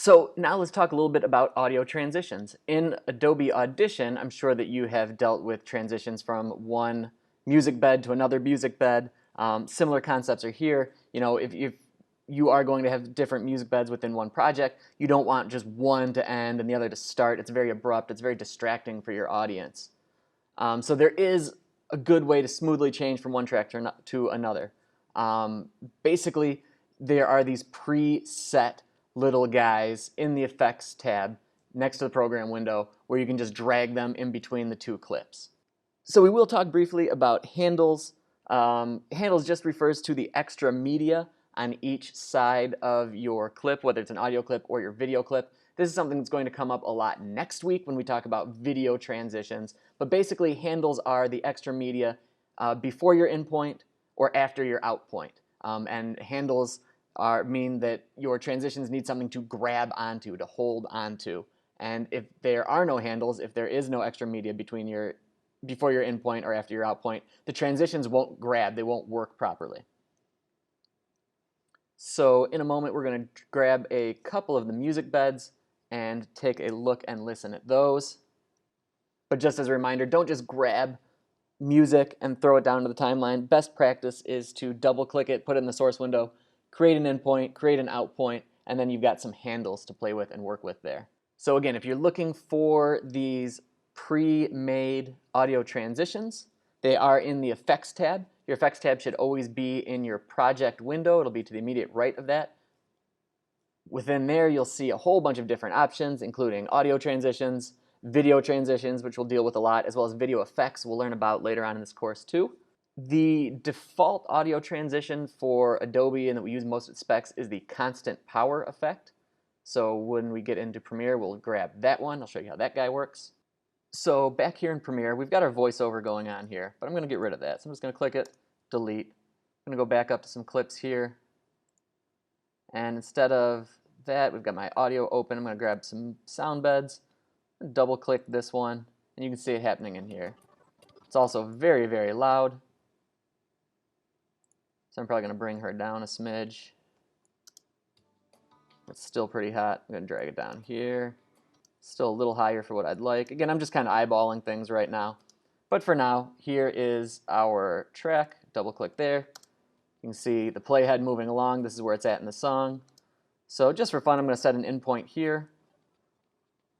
So now let's talk a little bit about audio transitions. In Adobe Audition, I'm sure that you have dealt with transitions from one music bed to another music bed. Similar concepts are here. You know, if you are going to have different music beds within one project, you don't want just one to end and the other to start. It's very abrupt. It's very distracting for your audience. So there is a good way to smoothly change from one track to another. Basically, there are these preset little guys in the effects tab next to the program window where you can just drag them in between the two clips. So we will talk briefly about handles. Handles just refers to the extra media on each side of your clip, whether it's an audio clip or your video clip. This is something that's going to come up a lot next week when we talk about video transitions. But basically, handles are the extra media before your in point or after your out point. And handles mean that your transitions need something to grab onto, to hold onto. And if there are no handles, if there is no extra media before your in point or after your out point, the transitions won't grab, they won't work properly. So in a moment, we're going to grab a couple of the music beds and take a look and listen at those. But just as a reminder, don't just grab music and throw it down to the timeline. Best practice is to double click it, put it in the source window, create an in point, create an out point, and then you've got some handles to play with and work with there. So again, if you're looking for these pre-made audio transitions, they are in the effects tab. Your effects tab should always be in your project window. It'll be to the immediate right of that. Within there, you'll see a whole bunch of different options, including audio transitions, video transitions, which we'll deal with a lot, as well as video effects we'll learn about later on in this course too. The default audio transition for Adobe and that we use most at specs is the constant power effect. So when we get into Premiere, we'll grab that one. I'll show you how that guy works. So back here in Premiere, we've got our voiceover going on here, but I'm going to get rid of that. So I'm just going to click it, delete. I'm going to go back up to some clips here. And instead of that, we've got my audio open. I'm going to grab some sound beds, and double click this one, and you can see it happening in here. It's also very, very loud. So I'm probably going to bring her down a smidge. It's still pretty hot. I'm going to drag it down here. Still a little higher for what I'd like. Again, I'm just kind of eyeballing things right now. But for now, here is our track. Double click there. You can see the playhead moving along. This is where it's at in the song. So just for fun, I'm going to set an in point here.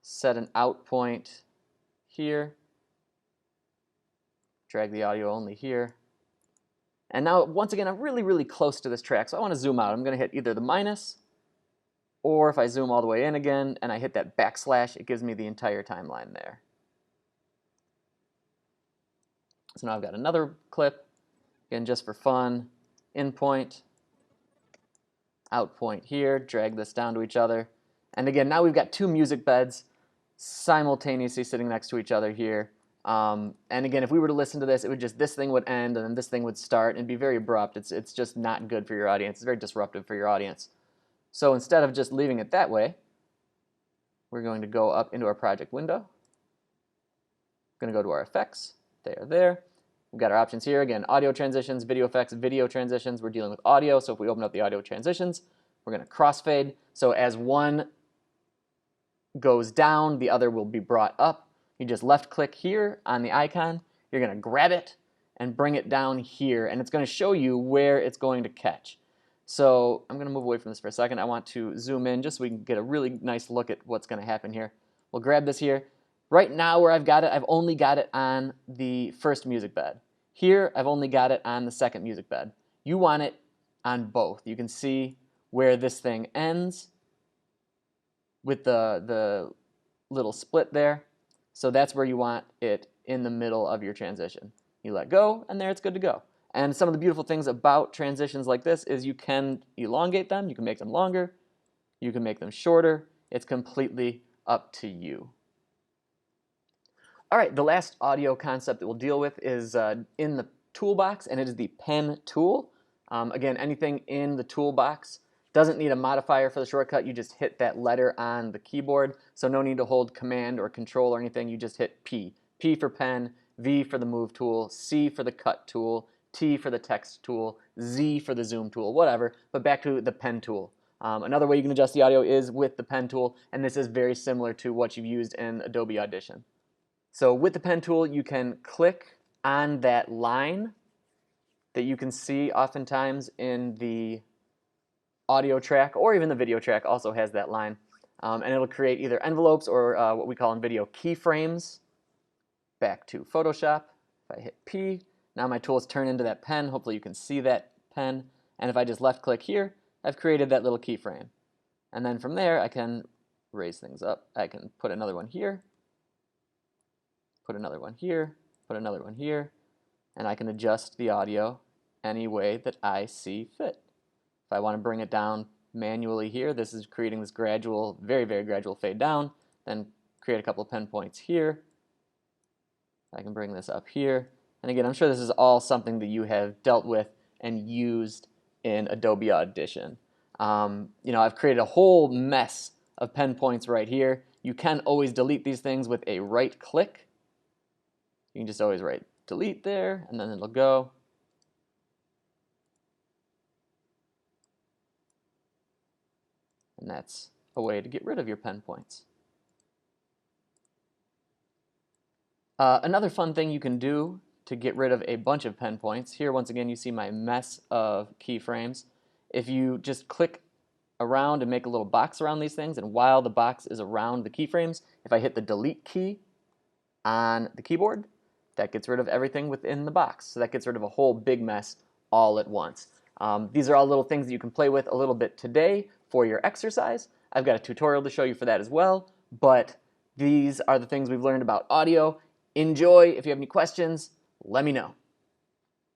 Set an out point here. Drag the audio only here. And now, once again, I'm really, really close to this track. So I want to zoom out. I'm going to hit either the minus, or if I zoom all the way in again and I hit that backslash, it gives me the entire timeline there. So now I've got another clip, again, just for fun. In point, out point here, drag this down to each other. And again, now we've got two music beds simultaneously sitting next to each other here. And again, if we were to listen to this, it would just, this thing would end and then this thing would start and be very abrupt. It's just not good for your audience. It's very disruptive for your audience. So instead of just leaving it that way, we're going to go up into our project window. We're going to go to our effects. They are there. We've got our options here. Again, audio transitions, video effects, video transitions. We're dealing with audio, so if we open up the audio transitions, we're going to crossfade. So as one goes down, the other will be brought up. You just left click here on the icon. You're going to grab it and bring it down here, and it's going to show you where it's going to catch. So I'm going to move away from this for a second. I want to zoom in just so we can get a really nice look at what's going to happen here. We'll grab this here. Right now where I've got it, I've only got it on the first music bed. Here, I've only got it on the second music bed. You want it on both. You can see where this thing ends with the little split there. So that's where you want it in the middle of your transition. You let go, and there it's good to go. And some of the beautiful things about transitions like this is you can elongate them, you can make them longer, you can make them shorter. It's completely up to you. All right, the last audio concept that we'll deal with is in the toolbox, and it is the pen tool. Again, anything in the toolbox doesn't need a modifier for the shortcut. You just hit that letter on the keyboard, so no need to hold Command or Control or anything. You just hit P. P for pen, V for the move tool, C for the cut tool, T for the text tool, Z for the zoom tool, whatever, but back to the pen tool. Another way you can adjust the audio is with the pen tool, and this is very similar to what you've used in Adobe Audition. So with the pen tool, you can click on that line that you can see oftentimes in the audio track, or even the video track also has that line. And it'll create either envelopes or what we call in video keyframes. Back to Photoshop. If I hit P, now my tools turn into that pen. Hopefully you can see that pen. And if I just left click here, I've created that little keyframe. And then from there, I can raise things up. I can put another one here, put another one here, put another one here, and I can adjust the audio any way that I see fit. If I want to bring it down manually here, this is creating this gradual, very, very gradual fade down, then create a couple of pen points here. I can bring this up here. And again, I'm sure this is all something that you have dealt with and used in Adobe Audition. I've created a whole mess of pen points right here. You can always delete these things with a right click. You can just always write delete there, and then it'll go. And that's a way to get rid of your pen points. Another fun thing you can do to get rid of a bunch of pen points, here once again you see my mess of keyframes. If you just click around and make a little box around these things, and while the box is around the keyframes, if I hit the delete key on the keyboard, that gets rid of everything within the box. So that gets rid of a whole big mess all at once. These are all little things that you can play with a little bit today for your exercise. I've got a tutorial to show you for that as well, but these are the things we've learned about audio. Enjoy. If you have any questions, let me know.